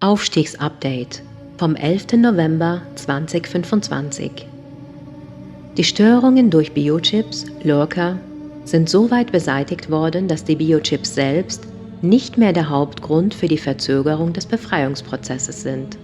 Aufstiegsupdate vom 11. November 2025. Die Störungen durch Biochips, Lurker, sind so weit beseitigt worden, dass die Biochips selbst nicht mehr der Hauptgrund für die Verzögerung des Befreiungsprozesses sind.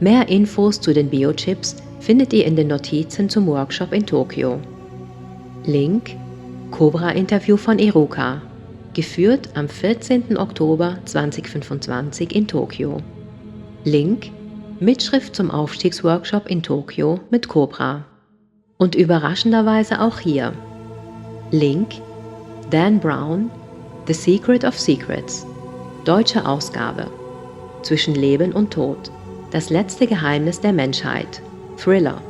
Mehr Infos zu den Biochips findet ihr in den Notizen zum Workshop in Tokio. Link: Cobra-Interview von Iruka, geführt am 14. Oktober 2025 in Tokio. Link: Mitschrift zum Aufstiegsworkshop in Tokio mit Cobra. Und überraschenderweise auch hier. Link: Dan Brown, The Secret of Secrets, deutsche Ausgabe. Zwischen Leben und Tod, das letzte Geheimnis der Menschheit, Thriller.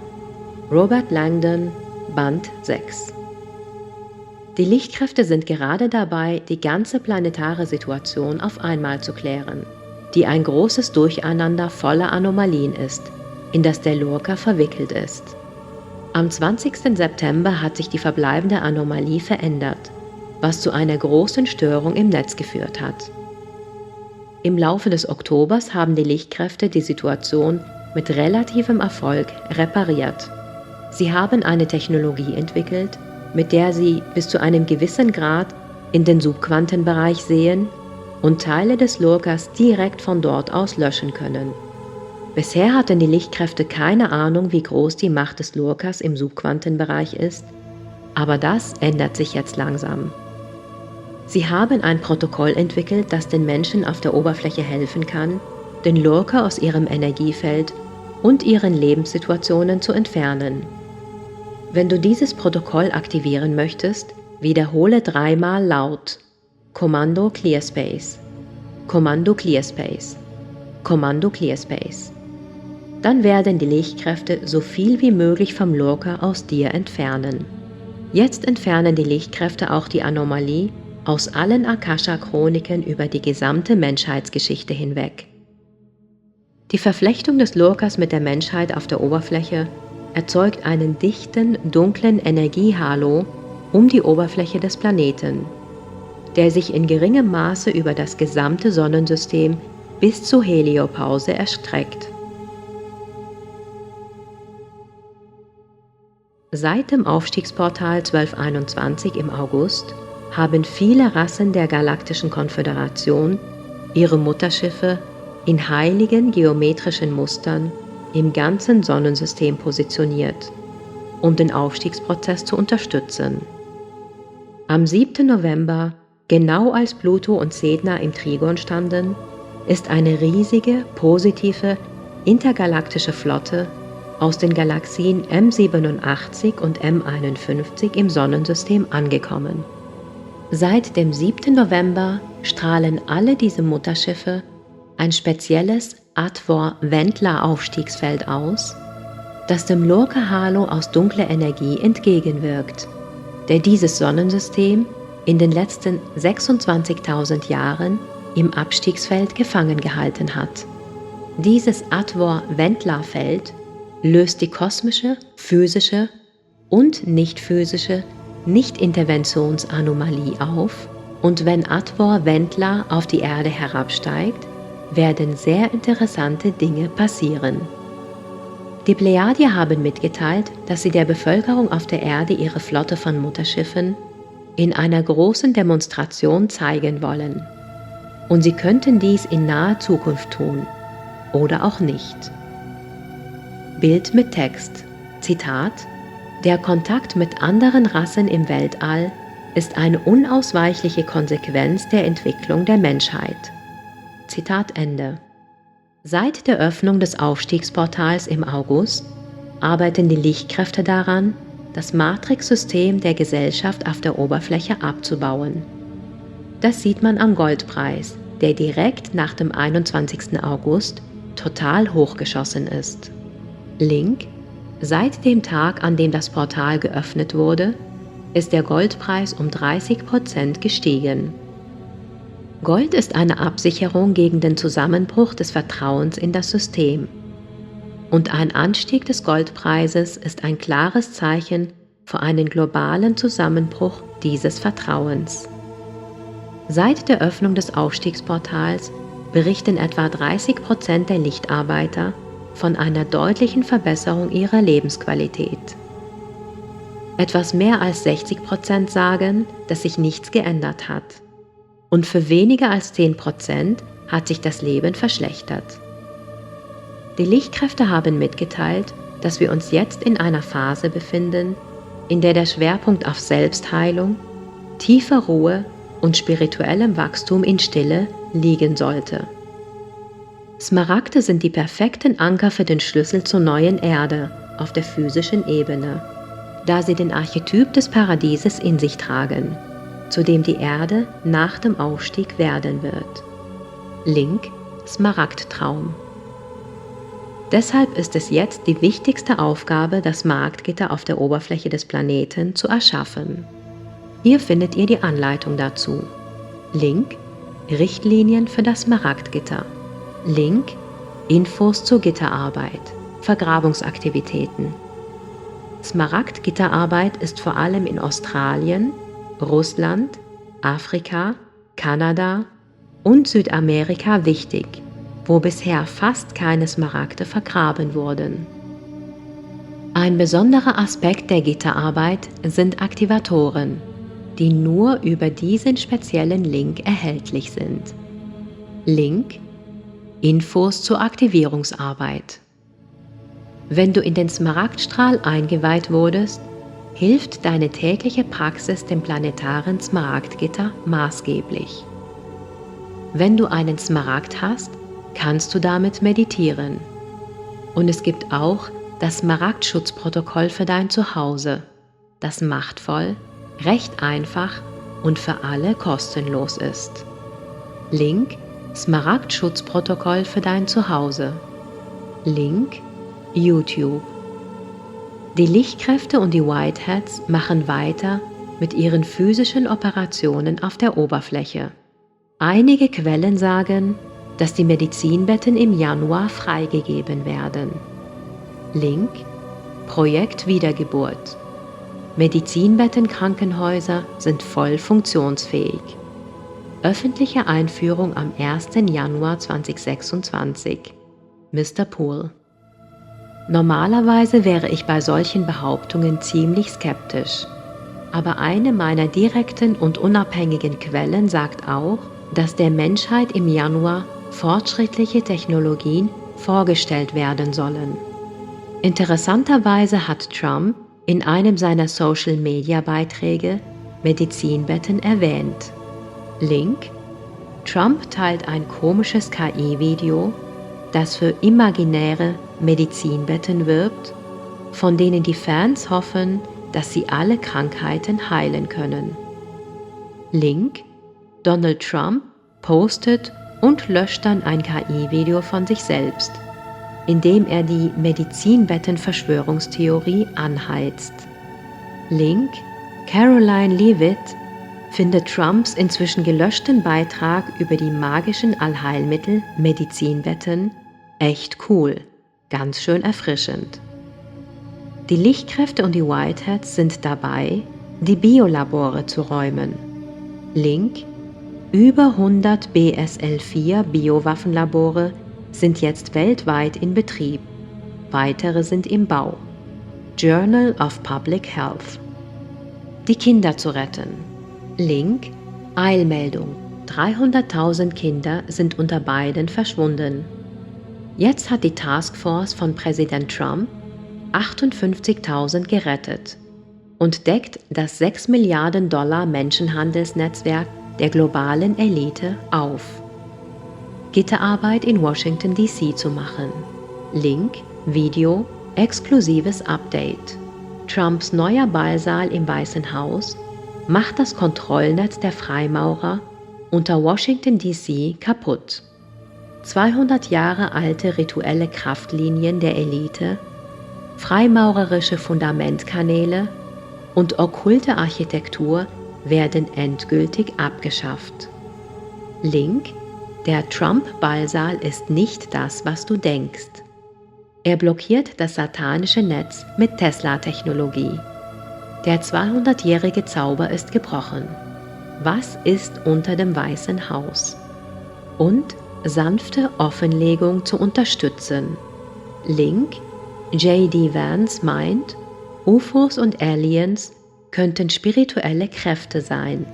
Robert Langdon, Band 6. Die Lichtkräfte sind gerade dabei, die ganze planetare Situation auf einmal zu klären, die ein großes Durcheinander voller Anomalien ist, in das der Lurker verwickelt ist. Am 20. September hat sich die verbleibende Anomalie verändert, was zu einer großen Störung im Netz geführt hat. Im Laufe des Oktobers haben die Lichtkräfte die Situation mit relativem Erfolg repariert. Sie haben eine Technologie entwickelt, mit der sie bis zu einem gewissen Grad in den Subquantenbereich sehen und Teile des Lurkers direkt von dort aus löschen können. Bisher hatten die Lichtkräfte keine Ahnung, wie groß die Macht des Lurkers im Subquantenbereich ist, aber das ändert sich jetzt langsam. Sie haben ein Protokoll entwickelt, das den Menschen auf der Oberfläche helfen kann, den Lurker aus ihrem Energiefeld und ihren Lebenssituationen zu entfernen. Wenn du dieses Protokoll aktivieren möchtest, wiederhole dreimal laut: Kommando Clearspace, Kommando Clearspace, Kommando Clearspace. Dann werden die Lichtkräfte so viel wie möglich vom Lurker aus dir entfernen. Jetzt entfernen die Lichtkräfte auch die Anomalie aus allen Akasha-Chroniken über die gesamte Menschheitsgeschichte hinweg. Die Verflechtung des Lurkers mit der Menschheit auf der Oberfläche erzeugt einen dichten, dunklen Energiehalo um die Oberfläche des Planeten, der sich in geringem Maße über das gesamte Sonnensystem bis zur Heliopause erstreckt. Seit dem Aufstiegsportal 1221 im August haben viele Rassen der Galaktischen Konföderation ihre Mutterschiffe in heiligen geometrischen Mustern im ganzen Sonnensystem positioniert, um den Aufstiegsprozess zu unterstützen. Am 7. November, genau als Pluto und Sedna im Trigon standen, ist eine riesige, positive, intergalaktische Flotte aus den Galaxien M87 und M51 im Sonnensystem angekommen. Seit dem 7. November strahlen alle diese Mutterschiffe ein spezielles Atvor-Wendler-Aufstiegsfeld aus, das dem Lurker-Halo aus dunkler Energie entgegenwirkt, der dieses Sonnensystem in den letzten 26.000 Jahren im Abstiegsfeld gefangen gehalten hat. Dieses Atvor-Wendler-Feld löst die kosmische, physische und nicht-physische Nicht-Interventionsanomalie auf, und wenn Atvor-Wendler auf die Erde herabsteigt, werden sehr interessante Dinge passieren. Die Plejadier haben mitgeteilt, dass sie der Bevölkerung auf der Erde ihre Flotte von Mutterschiffen in einer großen Demonstration zeigen wollen. Und sie könnten dies in naher Zukunft tun. Oder auch nicht. Bild mit Text. Zitat: Der Kontakt mit anderen Rassen im Weltall ist eine unausweichliche Konsequenz der Entwicklung der Menschheit. Zitat Ende. Seit der Öffnung des Aufstiegsportals im August arbeiten die Lichtkräfte daran, das Matrixsystem der Gesellschaft auf der Oberfläche abzubauen. Das sieht man am Goldpreis, der direkt nach dem 21. August total hochgeschossen ist. Link: Seit dem Tag, an dem das Portal geöffnet wurde, ist der Goldpreis um 30% gestiegen. Gold ist eine Absicherung gegen den Zusammenbruch des Vertrauens in das System. Und ein Anstieg des Goldpreises ist ein klares Zeichen für einen globalen Zusammenbruch dieses Vertrauens. Seit der Öffnung des Aufstiegsportals berichten etwa 30% der Lichtarbeiter von einer deutlichen Verbesserung ihrer Lebensqualität. Etwas mehr als 60% sagen, dass sich nichts geändert hat. Und für weniger als 10% hat sich das Leben verschlechtert. Die Lichtkräfte haben mitgeteilt, dass wir uns jetzt in einer Phase befinden, in der der Schwerpunkt auf Selbstheilung, tiefer Ruhe und spirituellem Wachstum in Stille liegen sollte. Smaragde sind die perfekten Anker für den Schlüssel zur neuen Erde auf der physischen Ebene, da sie den Archetyp des Paradieses in sich tragen, zu dem die Erde nach dem Aufstieg werden wird. Link: Smaragdtraum. Deshalb ist es jetzt die wichtigste Aufgabe, das Smaragdgitter auf der Oberfläche des Planeten zu erschaffen. Hier findet ihr die Anleitung dazu. Link: Richtlinien für das Smaragdgitter. Link: Infos zur Gitterarbeit, Vergrabungsaktivitäten. Smaragdgitterarbeit ist vor allem in Australien, Russland, Afrika, Kanada und Südamerika wichtig, wo bisher fast keine Smaragde vergraben wurden. Ein besonderer Aspekt der Gitterarbeit sind Aktivatoren, die nur über diesen speziellen Link erhältlich sind. Link: Infos zur Aktivierungsarbeit. Wenn du in den Smaragdstrahl eingeweiht wurdest, hilft deine tägliche Praxis dem planetaren Smaragdgitter maßgeblich. Wenn du einen Smaragd hast, kannst du damit meditieren. Und es gibt auch das Smaragdschutzprotokoll für dein Zuhause, das machtvoll, recht einfach und für alle kostenlos ist. Link: Smaragdschutzprotokoll für dein Zuhause. Link: YouTube. Die Lichtkräfte und die Whiteheads machen weiter mit ihren physischen Operationen auf der Oberfläche. Einige Quellen sagen, dass die Medizinbetten im Januar freigegeben werden. Link: Projekt Wiedergeburt. Medizinbettenkrankenhäuser sind voll funktionsfähig. Öffentliche Einführung am 1. Januar 2026. Mr. Poole. Normalerweise wäre ich bei solchen Behauptungen ziemlich skeptisch, aber eine meiner direkten und unabhängigen Quellen sagt auch, dass der Menschheit im Januar fortschrittliche Technologien vorgestellt werden sollen. Interessanterweise hat Trump in einem seiner Social-Media-Beiträge Medizinbetten erwähnt. Link: Trump teilt ein komisches KI-Video, das für imaginäre Medizinbetten wirbt, von denen die Fans hoffen, dass sie alle Krankheiten heilen können. Link: Donald Trump postet und löscht dann ein KI-Video von sich selbst, in dem er die Medizinbetten-Verschwörungstheorie anheizt. Link: Caroline Leavitt findet Trumps inzwischen gelöschten Beitrag über die magischen Allheilmittel Medizinbetten echt cool, ganz schön erfrischend. Die Lichtkräfte und die Whiteheads sind dabei, die Biolabore zu räumen. Link: Über 100 BSL-4 Biowaffenlabore sind jetzt weltweit in Betrieb. Weitere sind im Bau. Journal of Public Health. Die Kinder zu retten. Link: Eilmeldung. 300.000 Kinder sind unter Biden verschwunden. Jetzt hat die Taskforce von Präsident Trump 58.000 gerettet und deckt das 6 Milliarden $ Menschenhandelsnetzwerk der globalen Elite auf. Gitterarbeit in Washington D.C. zu machen. Link: Video, exklusives Update. Trumps neuer Ballsaal im Weißen Haus macht das Kontrollnetz der Freimaurer unter Washington D.C. kaputt. 200 Jahre alte rituelle Kraftlinien der Elite, freimaurerische Fundamentkanäle und okkulte Architektur werden endgültig abgeschafft. Link: Der Trump-Ballsaal ist nicht das, was du denkst. Er blockiert das satanische Netz mit Tesla-Technologie. Der 200-jährige Zauber ist gebrochen. Was ist unter dem Weißen Haus? Und sanfte Offenlegung zu unterstützen. Link: J.D. Vance meint, UFOs und Aliens könnten spirituelle Kräfte sein,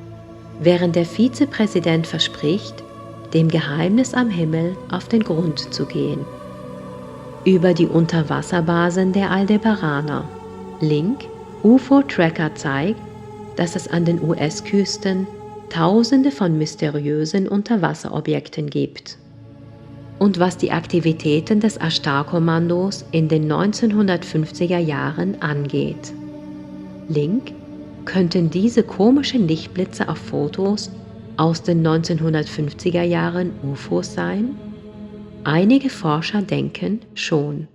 während der Vizepräsident verspricht, dem Geheimnis am Himmel auf den Grund zu gehen. Über die Unterwasserbasen der Aldebaraner. Link: UFO-Tracker zeigt, dass es an den US-Küsten Tausende von mysteriösen Unterwasserobjekten gibt. Und was die Aktivitäten des Ashtar-Kommandos in den 1950er Jahren angeht. Link: Könnten diese komischen Lichtblitze auf Fotos aus den 1950er Jahren UFOs sein? Einige Forscher denken schon.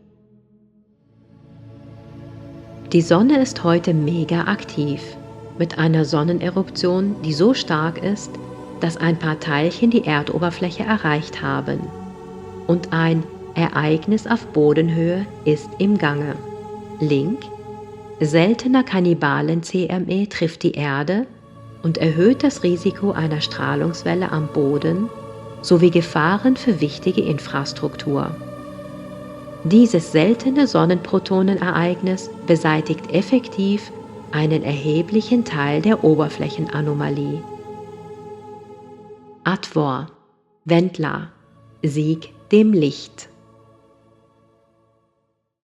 Die Sonne ist heute mega aktiv, mit einer Sonneneruption, die so stark ist, dass ein paar Teilchen die Erdoberfläche erreicht haben. Und ein Ereignis auf Bodenhöhe ist im Gange. Link: Seltener Kannibalen-CME trifft die Erde und erhöht das Risiko einer Strahlungswelle am Boden sowie Gefahren für wichtige Infrastruktur. Dieses seltene Sonnenprotonenereignis beseitigt effektiv einen erheblichen Teil der Oberflächenanomalie. Atvor, Wendler, Sieg dem Licht.